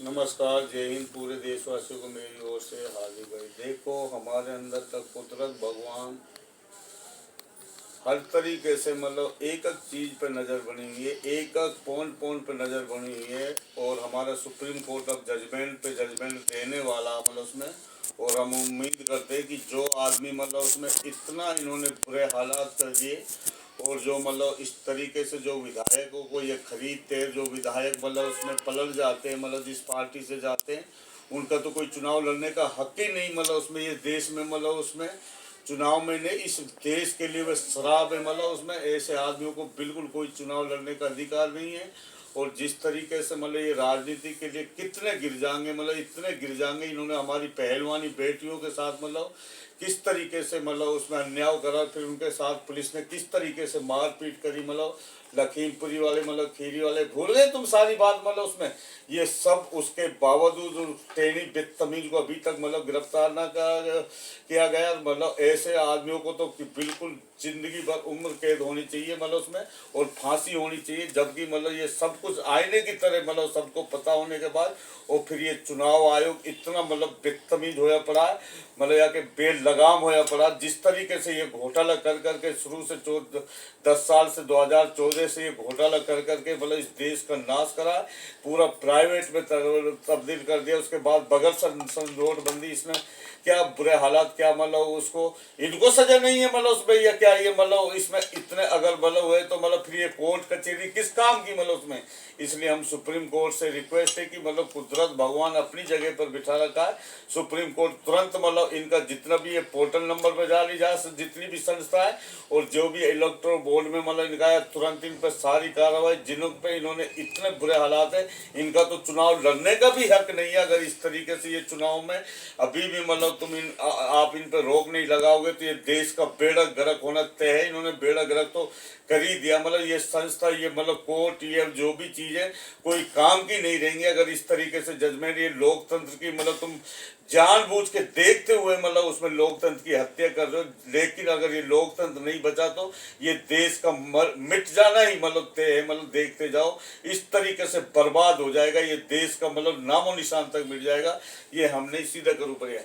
नमस्कार, जय हिंद। पूरे देशवासियों को मेरी ओर से हार्दिक भाई। देखो, हमारे अंदर तक कुदरत भगवान हर तरीके से मतलब एक एक चीज़ पे नज़र बनी हुई है, एक एक पॉइंट पॉइंट पे नज़र बनी हुई है। और हमारा सुप्रीम कोर्ट अब जजमेंट पे जजमेंट देने वाला मतलब उसमें। और हम उम्मीद करते हैं कि जो आदमी मतलब उसमें इतना इन्होंने बुरे हालात कर दिए, और जो मतलब इस तरीके से जो विधायकों को ये खरीदते हैं, जो विधायक मतलब उसमें पलट जाते हैं, मतलब जिस पार्टी से जाते हैं उनका तो कोई चुनाव लड़ने का हक ही नहीं, मतलब उसमें ये देश में मतलब उसमें चुनाव में नहीं, इस देश के लिए वह शराब है, मतलब उसमें ऐसे आदमियों को बिल्कुल कोई चुनाव लड़ने का अधिकार नहीं है। और जिस तरीके से मतलब ये राजनीति के लिए कितने गिर जाएंगे, मतलब इतने गिर जाएंगे। इन्होंने हमारी पहलवानी बेटियों के साथ मतलब किस तरीके से मतलब उसमें अन्याय करा, फिर उनके साथ पुलिस ने किस तरीके से मारपीट करी, मतलब लखीमपुरी वाले मतलब खीरी वाले, भूल गए तुम सारी बात मतलब उसमें। ये सब उसके बावजूद टेनी बदतमीज को अभी तक मतलब गिरफ्तार ना किया गया। मतलब ऐसे आदमियों को तो बिल्कुल जिंदगी भर उम्र कैद होनी चाहिए मतलब उसमें, और फांसी होनी चाहिए। जबकि मतलब ये सब कुछ आईने की तरह मतलब सबको पता होने के बाद, और फिर ये चुनाव आयोग इतना मतलब बदतमीज होया पड़ा है, मतलब या कि बेलगाम होया पड़ा। जिस तरीके से ये घोटाला कर करके शुरू से 10 साल से 2014 से ये घोटाला कर करके मतलब इस देश का नाश करा, पूरा प्राइवेट में तब्दील कर दिया। उसके बाद बगैर नोटबंदी इसने क्या बुरे हालात, क्या मतलब उसको इनको सजा नहीं है मतलब उसमें, या क्या ये मतलब इसमें इतने अगल बगल हुए तो मतलब फिर ये कोर्ट कचहरी किस काम की मतलब उसमें। इसलिए हम सुप्रीम कोर्ट से रिक्वेस्ट है कि मतलब कुदरत भगवान अपनी जगह पर बिठा रखा है। सुप्रीम कोर्ट तुरंत मतलब इनका जितना भी ये पोर्टल नंबर पर डाली जा जितनी भी संस्था है, और जो भी इलेक्ट्रोल बोर्ड में मतलब इनका है, तुरंत इन पर सारी कार्रवाई, जिन पे इन्होंने इतने बुरे हालात है, इनका तो चुनाव लड़ने का भी हक नहीं है। अगर इस तरीके से ये चुनाव में अभी भी मतलब तुम आप इन पर रोक नहीं लगाओगे तो ये देश का बेड़ा गर्क होना तय है। इन्होंने बेड़ा गर्क तो कर ही दिया। मतलब ये संस्था, ये मतलब कोर्ट, ये जो भी चीज़ है कोई काम की नहीं रहेंगी अगर इस तरीके से जजमेंट। ये लोकतंत्र की मतलब तुम जानबूझ के देखते हुए मतलब उसमें लोकतंत्र की हत्या कर रहे हो। लेकिन अगर ये लोकतंत्र नहीं बचा तो ये देश का मिट जाना ही मतलब तय है। मतलब देखते जाओ, इस तरीके से बर्बाद हो जाएगा ये देश का, मतलब नामो निशान तक मिट जाएगा। ये हमने सीधा करूँ पर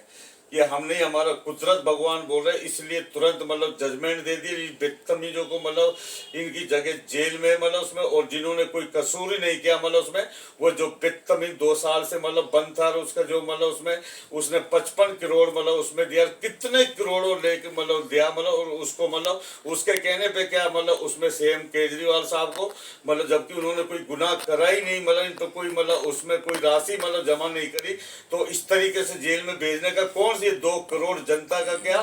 ये हमने हमारा कुदरत भगवान बोल रहे, इसलिए तुरंत मतलब जजमेंट दे दी बदतमीजों को, मतलब इनकी जगह जेल में मतलब उसमें। और जिन्होंने कोई कसूर ही नहीं किया मतलब उसमें, वो जो बदतमीज 2 साल से मतलब बंद था, उसका जो मतलब उसमें उसने 55 करोड़ मतलब उसमें दिया, कितने करोड़ों लेके मतलब दिया मतलब। और उसको मतलब उसके कहने पे क्या मतलब उसमें सीएम केजरीवाल साहब को मतलब, जबकि उन्होंने कोई गुनाह करा ही नहीं मतलब इन तो कोई मतलब उसमें कोई राशि मतलब जमा नहीं करी, तो इस तरीके से जेल में भेजने का कौन सी 2 करोड़ जनता का क्या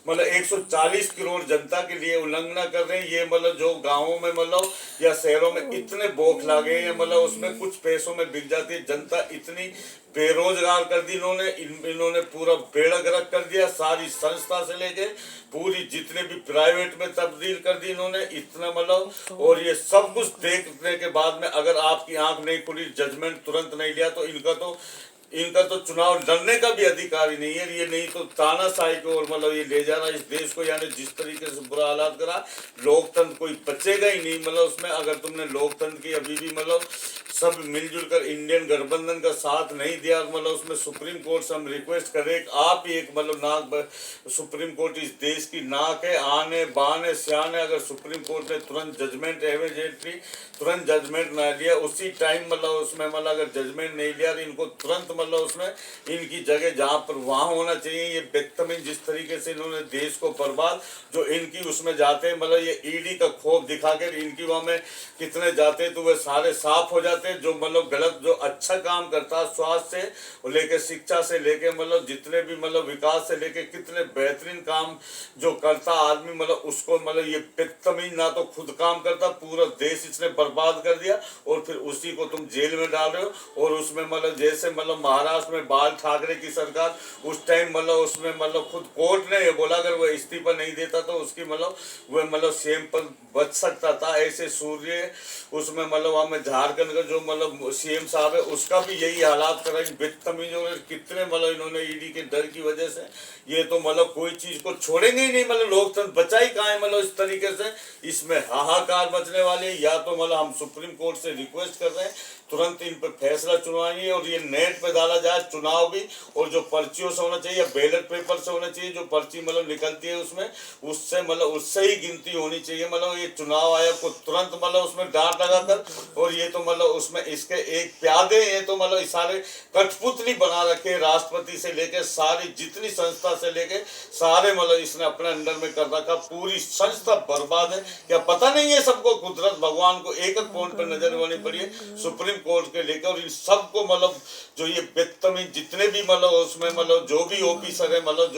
मतलब 140 करोड़ जनता के लिए उल्लंघना कर रहे हैं ये। मतलब जो गांवों में मतलब या शहरों में इतने बौखला गए हैं मतलब उसमें कुछ पैसों में बिक जाती है जनता, इतनी बेरोजगार कर दी इन्होंने। इन्होंने पूरा बेड़ा गर्क कर दिया, सारी संस्था से लेके पूरी जितने भी प्राइवेट में तब्दील कर दी इन्होंने, इतना मतलब। और ये सब कुछ देखने के बाद में अगर आपकी आंख नहीं खुली, जजमेंट तुरंत नहीं लिया, तो इनका तो चुनाव लड़ने का भी अधिकार ही नहीं है। ये नहीं तो तानाशाही को और मतलब ये ले जाना इस देश को, यानी जिस तरीके से बुरा हालात करा, लोकतंत्र कोई बचेगा ही नहीं मतलब उसमें। अगर तुमने लोकतंत्र की अभी भी मतलब सब मिलजुल कर इंडियन गठबंधन का साथ नहीं दिया मतलब उसमें, सुप्रीम कोर्ट से हम रिक्वेस्ट करें, आप ही एक मतलब नाक, सुप्रीम कोर्ट इस देश की नाक है, आने बाने सियाने। अगर सुप्रीम कोर्ट ने तुरंत जजमेंट इमीडिएटली तुरंत जजमेंट ना लिया उसी टाइम मतलब उसमें, मतलब अगर जजमेंट नहीं लिया तो इनको तुरंत मतलब उसमें इनकी जगह जहाँ पर वहाँ होना चाहिए। ये बदतमीज जिस तरीके से इन्होंने देश को बर्बाद, जो इनकी उसमें जाते हैं मतलब ये ईडी का खौफ दिखा कर इनकी वहाँ में कितने जाते हैं तो वे सारे साफ हो जाते हैं। जो मतलब गलत, जो अच्छा काम करता है स्वास्थ्य से लेके शिक्षा से लेके मतलब जितने भी मतलब विकास से लेके कितने बेहतरीन काम जो करता आदमी मतलब उसको मतलब ये बदतमीज ना तो खुद काम करता, पूरा देश इसने बर्बाद कर दिया, और फिर उसी को तुम जेल में डाल रहे हो। और उसमें मतलब जैसे मतलब महाराष्ट्र में बाल ठाकरे की सरकार उस टाइम मतलब उसमें मतलब खुद कोर्ट ने ये बोला अगर वह इस्तीफा नहीं देता तो उसकी मतलब वह मतलब सीएम पर बच सकता था। ऐसे सूर्य उसमें मतलब हमें झारखंड का जो मतलब सीएम साहब है उसका भी यही हालात करा इन बदतमीजों ने। कितने मतलब इन्होंने ईडी के डर की वजह से ये तो मतलब कोई चीज को छोड़ेंगे ही नहीं, मतलब लोकतंत्र बचा ही कहाँ है मतलब इस तरीके से। इसमें हाहाकार मचने वाले, या तो मतलब हम सुप्रीम कोर्ट से रिक्वेस्ट कर रहे हैं तुरंत इन पर फैसला चुनवाइए और ये नेट पे डाला जाए चुनाव भी, और जो पर्चियों से होना चाहिए या बैलेट पेपर से होना चाहिए, जो पर्ची मतलब निकलती है उसमें उससे मतलब उससे ही गिनती होनी चाहिए। मतलब ये चुनाव आयोग को तुरंत मतलब उसमें डांट लगाकर, और ये तो मतलब उसमें इसके एक प्यादे ये तो मतलब सारे कठपुतली बना रखे, राष्ट्रपति से लेके सारी जितनी संस्था से लेके सारे मतलब इसने अपने अंडर में कर रखा। पूरी संस्था बर्बाद है। क्या पता नहीं है सबको कुदरत भगवान को एक एक पॉइंट पर नजर होनी पड़ी है सुप्रीम कोर्ट के लेकर, और इन सबको मतलब जो ये बदतमीज जितने भी मतलब उसमें मतलब जो भी ऑफिसर है मतलब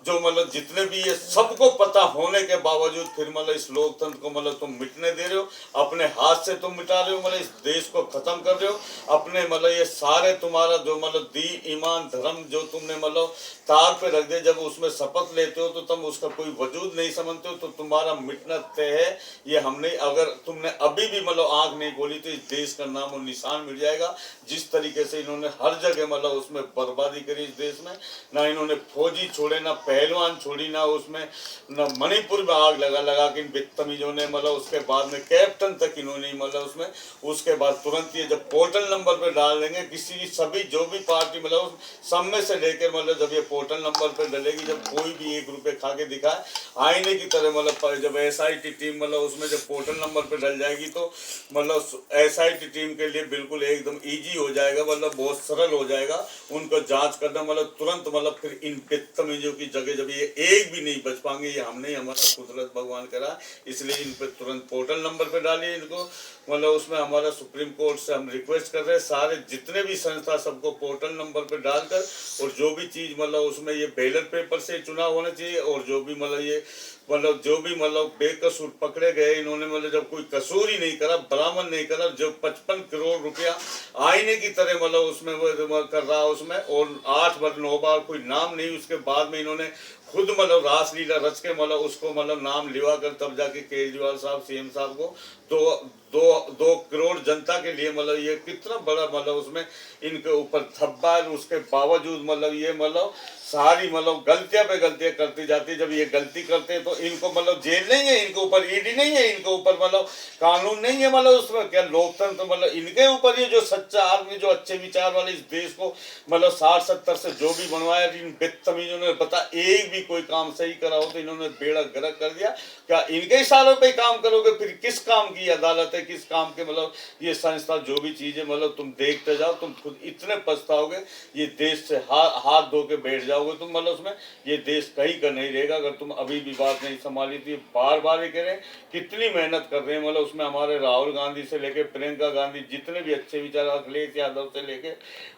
जो मतलब जितने भी ये सबको पता होने के बावजूद फिर मतलब इस लोकतंत्र को मतलब तुम मिटने दे रहे हो, अपने हाथ से तुम मिटा रहे हो, मतलब इस देश को खत्म कर रहे हो अपने मतलब ये सारे तुम्हारा जो मतलब दीन ईमान धर्म जो तुमने मतलब तार पे रख दे। जब उसमें शपथ लेते हो तो तुम उसका कोई वजूद नहीं समझते हो, तो तुम्हारा मिटना तय है। ये हमने अगर तुमने अभी भी मतलब आंख नहीं खोली तो इस देश का नाम और निशान मिट जाएगा। जिस तरीके से इन्होंने हर जगह मतलब उसमें बर्बादी करी इस देश में, ना इन्होंने फौजी छोड़े, ना पहलवान छोड़ी, ना उसमें ना मणिपुर में आग लगा लगा के इन बदतमीजों ने मतलब उसके बाद में कैप्टन तक इन्होंने मतलब उसमें उसके बाद तुरंत ये जब पोर्टल नंबर पे डाल देंगे किसी सभी जो भी पार्टी मतलब सब में से लेकर मतलब जब ये पोर्टल नंबर पे डलेगी, जब कोई भी 1 रुपये खा के दिखाए आईने की तरह मतलब जब एसआईटी टीम मतलब उसमें जब पोर्टल नंबर पे डल जाएगी तो मतलब एसआईटी टीम के लिए बिल्कुल एकदम ईजी हो जाएगा, मतलब बहुत सरल हो जाएगा उनको जांच करना। मतलब तुरंत मतलब फिर इन बदतमीजों की जगह जब ये एक भी नहीं बच पाएंगे, ये हमने हमारा कुदरत भगवान करा, इसलिए इन पर तुरंत पोर्टल नंबर पे डालिए इनको। मतलब उसमें हमारा सुप्रीम कोर्ट से हम रिक्वेस्ट कर रहे हैं सारे जितने भी संस्था सबको पोर्टल नंबर पे डालकर, और जो भी चीज़ मतलब उसमें ये बैलेट पेपर से चुनाव होना चाहिए, और जो भी मतलब ये मतलब जो भी मतलब बेकसूर पकड़े गए इन्होंने मतलब जब कोई कसूर ही नहीं करा, बरामद नहीं करा, जो 55 करोड़ रुपया आईने की तरह मतलब उसमें वो कर रहा उसमें, और 8 बार 9 बार कोई नाम नहीं, उसके बाद में इन्होंने खुद मतलब रासलीला रच के मतलब उसको मतलब नाम लिवा कर तब जाके केजरीवाल साहब सीएम साहब को दो दो 2 करोड़ जनता के लिए मतलब ये कितना बड़ा मतलब उसमें इनके ऊपर थब्बा है। उसके बावजूद मतलब ये मतलब सारी मतलब गलतियां पे गलतियां करती जाती है। जब ये गलती करते हैं तो इनको मतलब जेल नहीं है, इनके ऊपर ईडी नहीं है, इनके ऊपर मतलब कानून नहीं है, मतलब उसमें क्या लोकतंत्र मतलब इनके ऊपर ये जो सच्चा आदमी जो अच्छे विचार वाले इस देश को मतलब 60-70 से जो भी बनवाया, इन बदतमीजों ने बता एक भी कोई काम सही करा हो तो इन्होंने बेड़ा गर्क कर दिया। क्या इनके इशारों पे काम करोगे? फिर किस काम की अदालत है, किस काम के मतलब ये संस्था जो भी चीजें मतलब तुम देखते जाओ, तुम खुद इतने पछताओगे, ये देश से हाथ धो के बैठ जाओगे तुम, मतलब उसमें ये देश कहीं का नहीं रहेगा अगर तुम अभी भी बात नहीं संभाली। थी बार बार ये कह रहे हैं कितनी मेहनत कर रहे हैं, मतलब उसमें हमारे राहुल गांधी से लेके प्रियंका गांधी जितने भी अच्छे विचार, अखिलेश यादव से लेके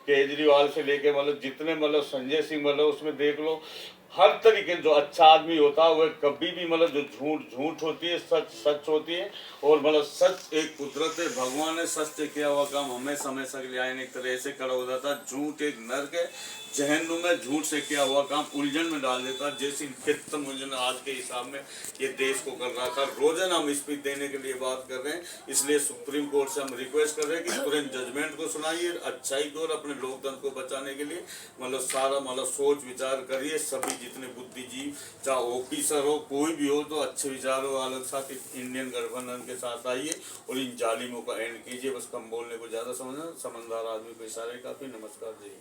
केजरीवाल से लेके मतलब जितने मतलब संजय सिंह मतलब उसमें देख लो, हर तरीके जो अच्छा आदमी होता है वह कभी भी मतलब जो झूठ होती है सच सच होती है, और मतलब सच एक कुदरत है, भगवान ने सच से किया हुआ काम हमेशा हमेशा के लिए आईने एक तरह से खड़ा हो जाता है। झूठ एक नर्क है, जहन्नुम में झूठ से किया हुआ काम उलझन में डाल देता है। जैसी कितम उलझन आज के हिसाब में ये देश को कर रहा था। रोजाना हम स्पीच देने के लिए बात कर रहे हैं, इसलिए सुप्रीम कोर्ट से हम रिक्वेस्ट कर रहे हैं कि तुरंत जजमेंट को सुनाइए, अच्छाई को और अपने लोकतंत्र को बचाने के लिए मतलब सारा मतलब सोच विचार करिए। सभी जितने बुद्धिजीवी चाहे ऑफिसर हो कोई भी हो तो अच्छे विचारों वालों के साथ इंडियन गठबंधन के साथ आइए और इन जालिमों का एंड कीजिए। बस कम बोलने को ज़्यादा समझना, समझदार आदमी को इशारे काफ़ी। नमस्कार जी।